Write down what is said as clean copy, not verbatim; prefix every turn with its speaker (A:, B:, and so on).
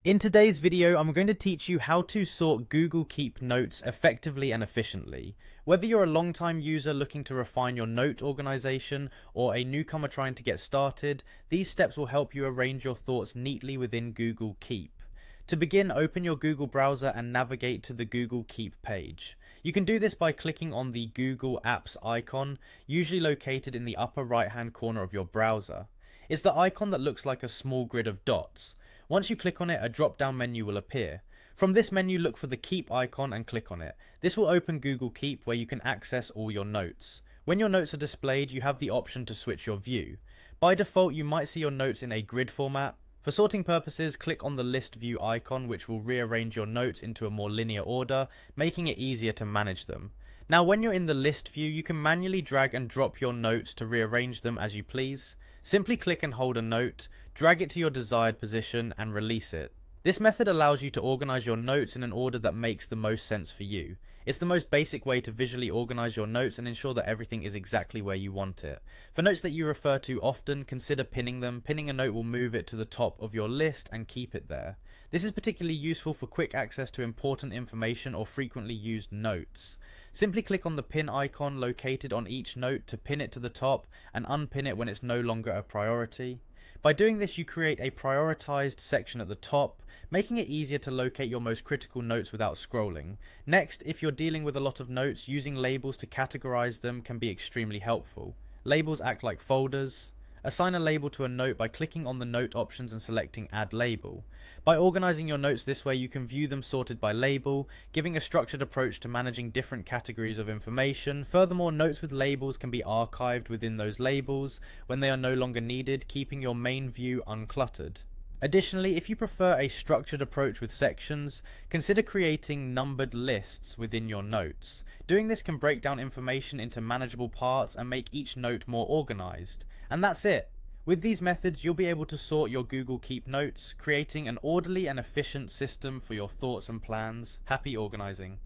A: In today's video, I'm going to teach you how to sort Google Keep notes effectively and efficiently. Whether you're a long-time user looking to refine your note organization or a newcomer trying to get started, these steps will help you arrange your thoughts neatly within Google Keep. To begin, open your Google browser and navigate to the Google Keep page. You can do this by clicking on the Google Apps icon, usually located in the upper right-hand corner of your browser. It's the icon that looks like a small grid of dots. Once you click on it, a drop-down menu will appear. From this menu, look for the Keep icon and click on it. This will open Google Keep, where you can access all your notes. When your notes are displayed, you have the option to switch your view. By default, you might see your notes in a grid format. For sorting purposes, click on the list view icon, which will rearrange your notes into a more linear order, making it easier to manage them. Now, when you're in the list view, you can manually drag and drop your notes to rearrange them as you please. Simply click and hold a note, drag it to your desired position, and release it. This method allows you to organize your notes in an order that makes the most sense for you. It's the most basic way to visually organize your notes and ensure that everything is exactly where you want it. For notes that you refer to often, consider pinning them. Pinning a note will move it to the top of your list and keep it there. This is particularly useful for quick access to important information or frequently used notes. Simply click on the pin icon located on each note to pin it to the top and unpin it when it's no longer a priority. By doing this, you create a prioritized section at the top, making it easier to locate your most critical notes without scrolling. Next, if you're dealing with a lot of notes, using labels to categorize them can be extremely helpful. Labels act like folders. Assign a label to a note by clicking on the note options and selecting Add Label. By organizing your notes this way, you can view them sorted by label, giving a structured approach to managing different categories of information. Furthermore, notes with labels can be archived within those labels when they are no longer needed, keeping your main view uncluttered. Additionally, if you prefer a structured approach with sections, consider creating numbered lists within your notes. Doing this can break down information into manageable parts and make each note more organized. And that's it. With these methods, you'll be able to sort your Google Keep notes, creating an orderly and efficient system for your thoughts and plans. Happy organizing.